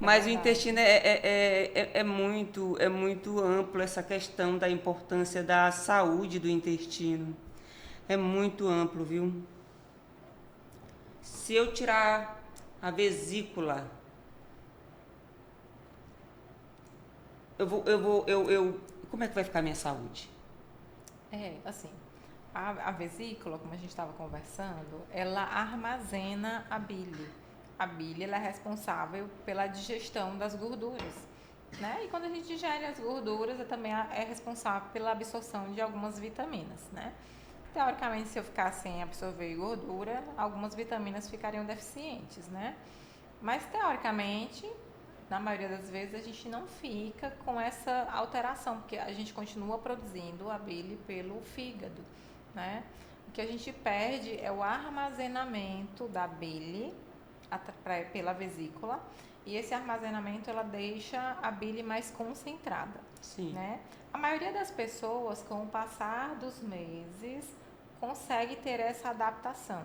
Mas o intestino é muito amplo, essa questão da importância da saúde do intestino. É muito amplo, viu? Se eu tirar a vesícula, como é que vai ficar a minha saúde? Assim, a vesícula, como a gente estava conversando, ela armazena a bile. A bile ela é responsável pela digestão das gorduras, né? E quando a gente digere as gorduras, ela também é responsável pela absorção de algumas vitaminas, né? Teoricamente, se eu ficar sem absorver gordura, algumas vitaminas ficariam deficientes, né? Mas, teoricamente, na maioria das vezes, a gente não fica com essa alteração, porque a gente continua produzindo a bile pelo fígado, né? O que a gente perde é o armazenamento da bile pela vesícula, e esse armazenamento ela deixa a bile mais concentrada. Sim. Né? A maioria das pessoas, com o passar dos meses, consegue ter essa adaptação.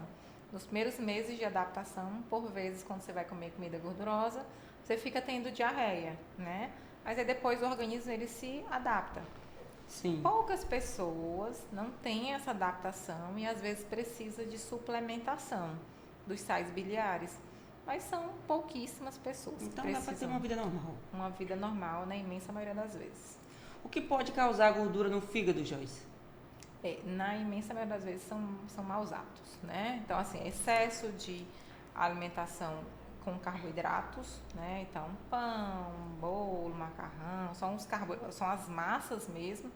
Nos primeiros meses de adaptação, por vezes, quando você vai comer comida gordurosa, você fica tendo diarreia, né? Mas aí depois o organismo ele se adapta. Sim. Poucas pessoas não têm essa adaptação e às vezes precisa de suplementação dos sais biliares. Mas são pouquíssimas pessoas que Então precisam. dá para ter uma vida normal. Uma vida normal, na imensa maioria das vezes. O que pode causar gordura no fígado, Joyce? Na imensa maioria das vezes são maus hábitos, né? Então, assim, excesso de alimentação com carboidratos, né? Então, pão, bolo, macarrão, são as massas mesmo.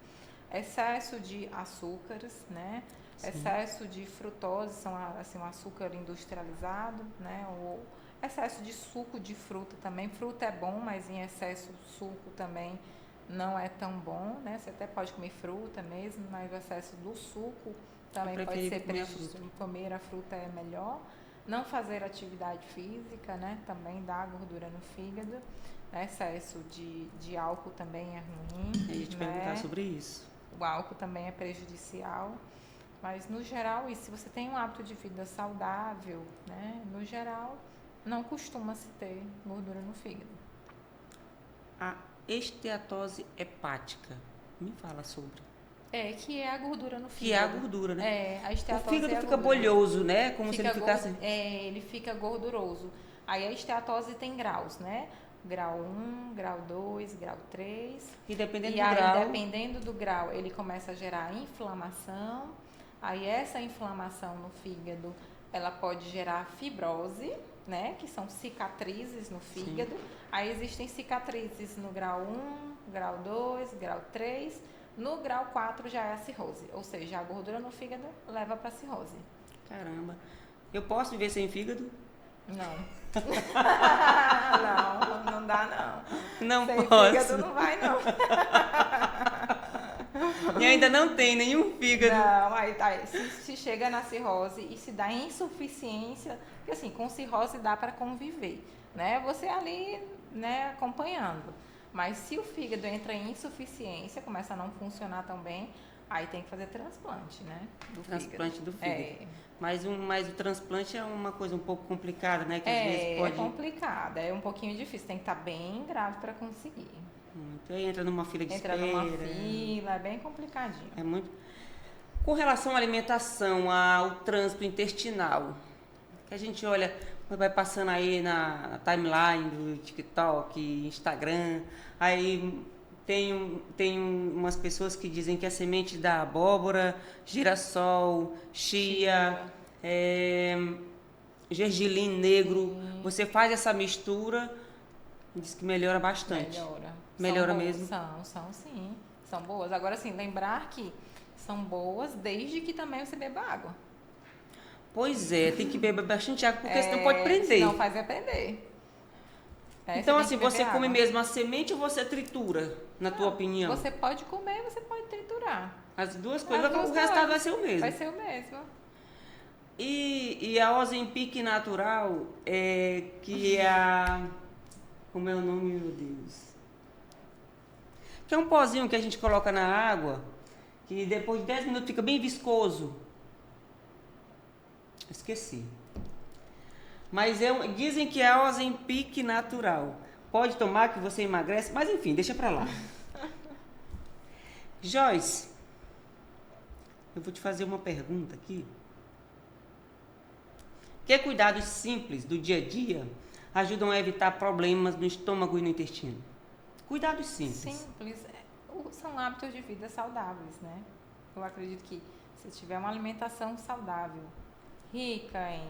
Excesso de açúcares, né? Sim. Excesso de frutose, são assim, um açúcar industrializado, né? O excesso de suco de fruta também. Fruta é bom, mas em excesso suco também não é tão bom, né? Você até pode comer fruta mesmo, mas o excesso do suco também pode ser prejudicial. Comer a fruta é melhor. Não fazer atividade física, né? Também dá gordura no fígado. Excesso de álcool também é ruim. Eu ia te perguntar sobre isso. O álcool também é prejudicial. Mas, no geral, se você tem um hábito de vida saudável, né? No geral, não costuma se ter gordura no fígado. A esteatose hepática. Me fala sobre. Que é a gordura no fígado. Que é a gordura, né? A esteatose o fígado é fica bolhoso, né? Como fica se ele ficasse... ele fica gorduroso. Aí a esteatose tem graus, né? Grau 1, grau 2, grau 3. E dependendo do grau... E aí, dependendo do grau, ele começa a gerar inflamação. Aí essa inflamação no fígado, ela pode gerar fibrose, né? Que são cicatrizes no fígado. Sim. Aí existem cicatrizes no grau 1, grau 2, grau 3. No grau 4 já é a cirrose. Ou seja, a gordura no fígado leva para cirrose. Caramba. Eu posso viver sem fígado? Não. não dá não. Não sem posso. Fígado não vai não. E ainda não tem nenhum fígado. Não, aí se chega na cirrose e se dá insuficiência, porque assim, com cirrose dá para conviver, né? Você ali, né, acompanhando. Mas se o fígado entra em insuficiência, começa a não funcionar tão bem, aí tem que fazer transplante, né? Transplante do fígado. Mas o transplante é uma coisa um pouco complicada, né? Que às vezes pode... É complicada, é um pouquinho difícil, tem que estar bem grave para conseguir. Aí entra numa fila de espera. Entra numa fila, é bem complicadinho. É muito... Com relação à alimentação, ao trânsito intestinal, que a gente olha, vai passando aí na timeline do TikTok, Instagram, aí Tem umas pessoas que dizem que a semente da abóbora, girassol, chia, gergelim negro, você faz essa mistura, diz que melhora bastante. Melhora São boas, mesmo? são sim. São boas. Agora, sim, lembrar que são boas desde que também você beba água. Pois é, tem que beber bastante água, porque senão pode prender. Senão faz prender. Então, assim, você come água. mesmo a semente ou você tritura, na tua opinião? Você pode comer, você pode triturar. As duas coisas, As duas o resultado coisas. vai ser o mesmo. Vai ser o mesmo. E a Ozempic natural, que é a... Como é o nome, meu Deus? Que é um pozinho que a gente coloca na água, que depois de 10 minutos fica bem viscoso. Esqueci. Mas dizem que é a Ozempic natural. Pode tomar que você emagrece, mas enfim, deixa pra lá. Joyce, eu vou te fazer uma pergunta aqui. Que cuidados simples do dia a dia ajudam a evitar problemas no estômago e no intestino? Cuidados simples. Simples. São hábitos de vida saudáveis, né? Eu acredito que se tiver uma alimentação saudável, rica em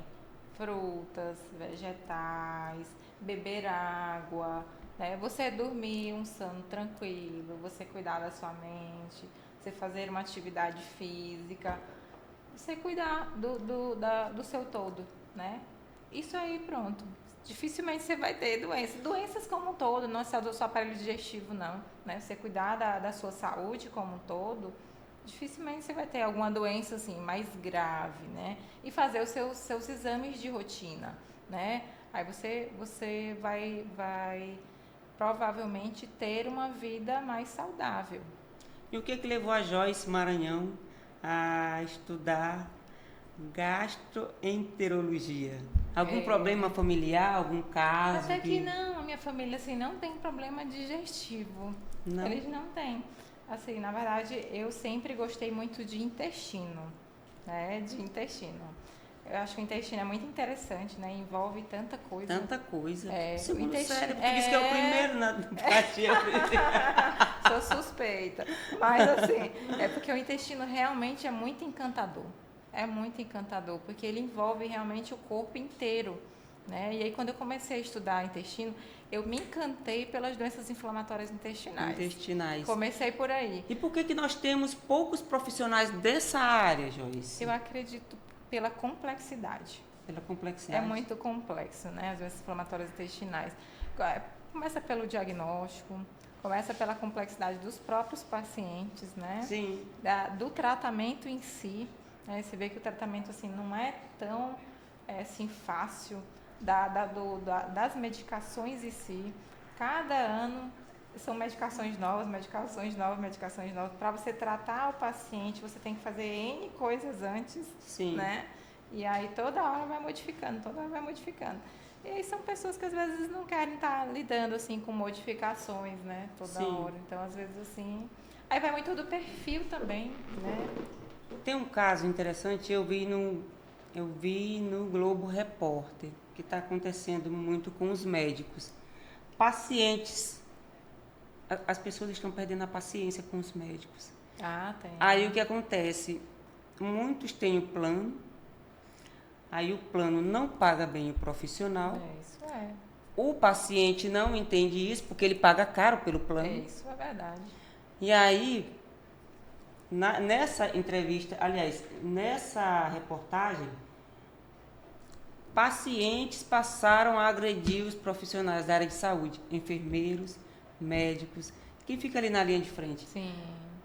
frutas, vegetais, beber água, né? Você dormir um sono tranquilo, você cuidar da sua mente, você fazer uma atividade física, você cuidar do seu todo, né? Isso aí, pronto. Dificilmente você vai ter doenças. Doenças como um todo, não é só do seu aparelho digestivo, não. Né? Você cuidar da sua saúde como um todo, dificilmente você vai ter alguma doença assim, mais grave, né? E fazer os seus exames de rotina, né? Aí você vai provavelmente ter uma vida mais saudável. E o que levou a Joyce Maranhão a estudar gastroenterologia? Algum problema familiar, algum caso? Até que não, a minha família assim não tem problema digestivo. Não? Eles não têm. Assim, na verdade, eu sempre gostei muito de intestino, né? De intestino. Eu acho que o intestino é muito interessante, né? Envolve tanta coisa. Tanta coisa. Segundo o cérebro, que diz que é o primeiro na pratia. Sou suspeita. Mas assim, é porque o intestino realmente é muito encantador. É muito encantador, porque ele envolve realmente o corpo inteiro, né? E aí, quando eu comecei a estudar intestino, eu me encantei pelas doenças inflamatórias intestinais. Comecei por aí. E por que nós temos poucos profissionais dessa área, Joyce? Eu acredito pela complexidade. Pela complexidade. É muito complexo, né? As doenças inflamatórias intestinais. Começa pelo diagnóstico, começa pela complexidade dos próprios pacientes, né? Sim. Do tratamento em si. Você vê que o tratamento assim, não é tão assim, fácil, das medicações em si. Cada ano são medicações novas. Para você tratar o paciente, você tem que fazer N coisas antes. Sim. Né? E aí toda hora vai modificando. E aí são pessoas que às vezes não querem estar lidando assim com modificações, né? Toda hora. Então, às vezes assim... Aí vai muito do perfil também, né? Tem um caso interessante, eu vi no Globo Repórter, que está acontecendo muito com os médicos. Pacientes, as pessoas estão perdendo a paciência com os médicos. Tem. Aí o que acontece? Muitos têm o plano, aí o plano não paga bem o profissional. Isso é. O paciente não entende isso, porque ele paga caro pelo plano. Isso é verdade. E aí... nessa entrevista, aliás, nessa reportagem, pacientes passaram a agredir os profissionais da área de saúde, enfermeiros, médicos, quem fica ali na linha de frente. Sim.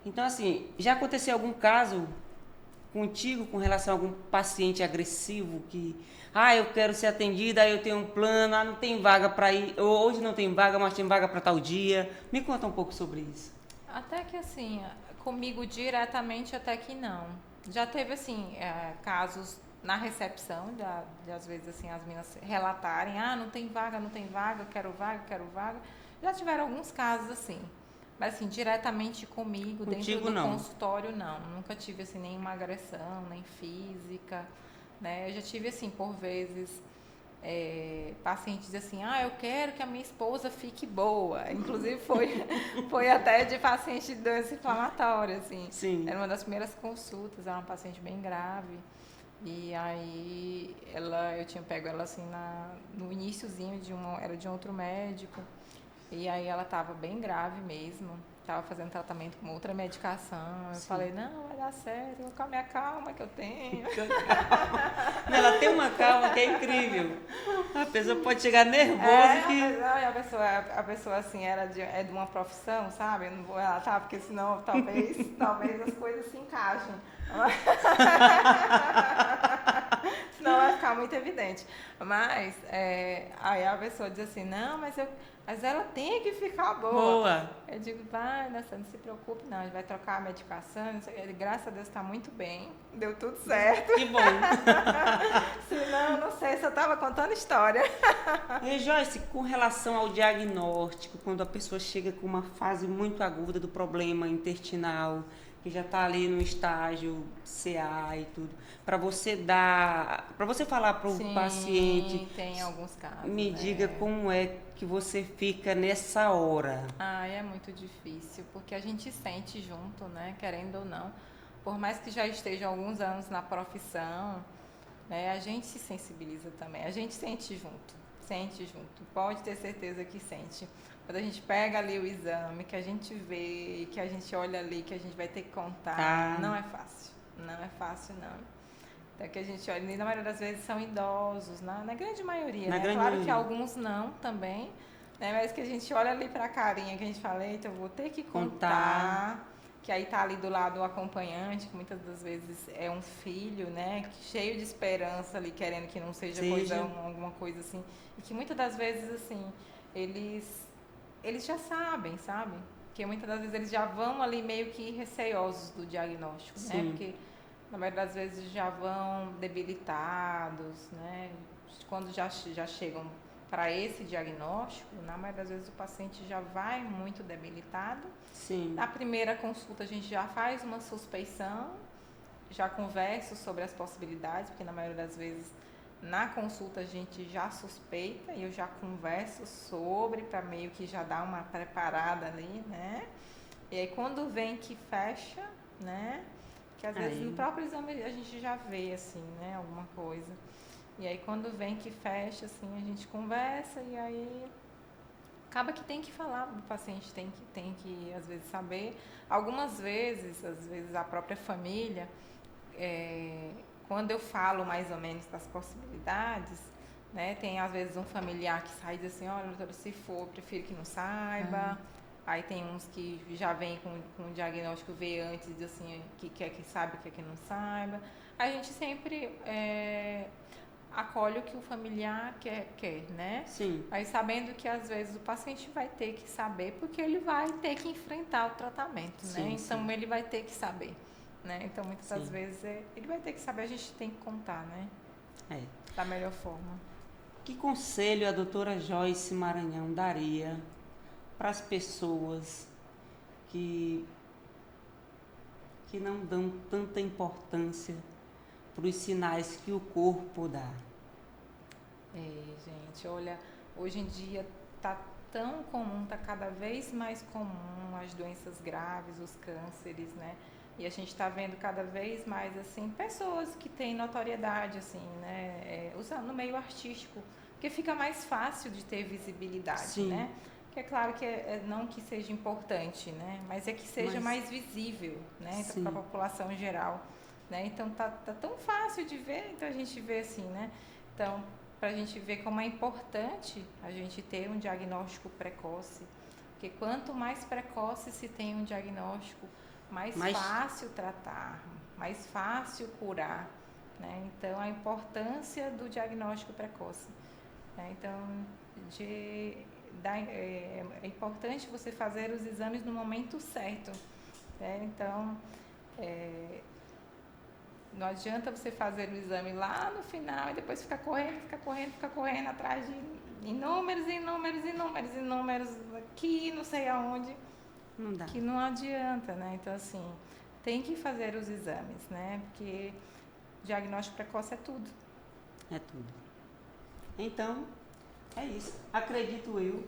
Então, assim, já aconteceu algum caso contigo com relação a algum paciente agressivo que, eu quero ser atendida, eu tenho um plano, não tem vaga para ir, hoje não tem vaga, mas tem vaga para tal dia. Me conta um pouco sobre isso. Até que assim... Comigo diretamente até que não. Já teve assim casos na recepção de às vezes assim as meninas relatarem, não tem vaga, quero vaga. Já tiveram alguns casos assim. Mas assim, diretamente comigo, Contigo, dentro do não. consultório, não. Nunca tive assim nenhuma agressão, nem física, né? Eu já tive assim por vezes paciente diz assim, eu quero que a minha esposa fique boa. Inclusive foi até de paciente de doença inflamatória, assim. Sim. Era uma das primeiras consultas, era uma paciente bem grave. E aí eu tinha pego ela assim no iniciozinho era de um outro médico. E aí ela estava bem grave mesmo. Estava fazendo tratamento com outra medicação. Eu falei, não, vai dar certo, eu vou com a minha calma que eu tenho. Ela tem uma calma que é incrível. A pessoa pode chegar nervosa A pessoa assim é de uma profissão, sabe? Eu não vou relatar, porque senão talvez as coisas se encaixem. Senão vai ficar muito evidente. Mas aí a pessoa diz assim, não, mas ela tem que ficar boa. Eu digo, vai, você não se preocupe, não. A gente vai trocar a medicação. Graças a Deus está muito bem. Deu tudo certo. Que bom. Senão, não sei se eu estava contando história. E Joyce, com relação ao diagnóstico, quando a pessoa chega com uma fase muito aguda do problema intestinal, que já está ali no estágio CA e tudo, para você falar para o paciente, tem alguns casos. Me diga como é que você fica nessa hora. É muito difícil, porque a gente sente junto, né, querendo ou não, por mais que já esteja alguns anos na profissão, né, a gente se sensibiliza também, a gente sente junto, pode ter certeza que sente. Quando a gente pega ali o exame, que a gente vê, que a gente olha ali, que a gente vai ter que contar, não é fácil, não. Então, que a gente olha, na maioria das vezes são idosos, na grande maioria, né? Claro que alguns não também, né? Mas que a gente olha ali pra carinha, que a gente fala, eita, eu vou ter que contar. Que aí tá ali do lado o acompanhante, que muitas das vezes é um filho, né? Cheio de esperança ali, querendo que não seja alguma coisa assim. E que muitas das vezes, assim, eles já sabem, sabe? Porque muitas das vezes eles já vão ali meio que receosos do diagnóstico, né? Porque na maioria das vezes já vão debilitados, né? Quando já chegam para esse diagnóstico, na maioria das vezes o paciente já vai muito debilitado. Sim. Na primeira consulta a gente já faz uma suspeição, já conversa sobre as possibilidades, porque na maioria das vezes na consulta a gente já suspeita e eu já converso sobre, para meio que já dar uma preparada ali, né? E aí quando vem que fecha, né? Que às vezes no próprio exame a gente já vê, assim, né? Alguma coisa. E aí quando vem que fecha, assim, a gente conversa e aí acaba que tem que falar, o paciente tem que às vezes saber. Algumas vezes, às vezes a própria família, quando eu falo mais ou menos das possibilidades, né? Tem às vezes um familiar que sai e diz assim, olha, doutora, se for, eu prefiro que não saiba. Aí tem uns que já vem com o diagnóstico, vê antes, diz assim, que quer que saiba, quer que não saiba. A gente sempre acolhe o que o familiar quer, né? Sim. Aí sabendo que às vezes o paciente vai ter que saber, porque ele vai ter que enfrentar o tratamento, né? Então ele vai ter que saber, né? Então muitas das vezes ele vai ter que saber, a gente tem que contar, né? Da melhor forma. Que conselho a doutora Joyce Maranhão daria para as pessoas que não dão tanta importância para os sinais que o corpo dá? Gente, olha, hoje em dia tá tão comum, tá cada vez mais comum as doenças graves, os cânceres, né? E a gente está vendo cada vez mais, assim, pessoas que têm notoriedade, assim, né? Usando no meio artístico, porque fica mais fácil de ter visibilidade, né? Que é claro que não que seja importante, né? Mas é que seja mais visível, né? Então, para a população em geral, né? Então, tá tão fácil de ver, então a gente vê assim, né? Então, para a gente ver como é importante a gente ter um diagnóstico precoce, porque quanto mais precoce se tem um diagnóstico, mais fácil tratar, mais fácil curar, né? Então, a importância do diagnóstico precoce, né? Então, é importante você fazer os exames no momento certo, né? Então, não adianta você fazer o exame lá no final e depois ficar correndo atrás de inúmeros aqui, não sei aonde. Não dá. Que não adianta, né? Então, assim, tem que fazer os exames, né? Porque diagnóstico precoce é tudo. É tudo. Então, é isso. Acredito eu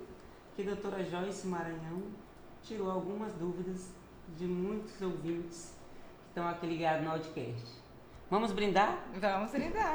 que a doutora Joyce Maranhão tirou algumas dúvidas de muitos ouvintes que estão aqui ligados no podcast. Vamos brindar? Vamos brindar.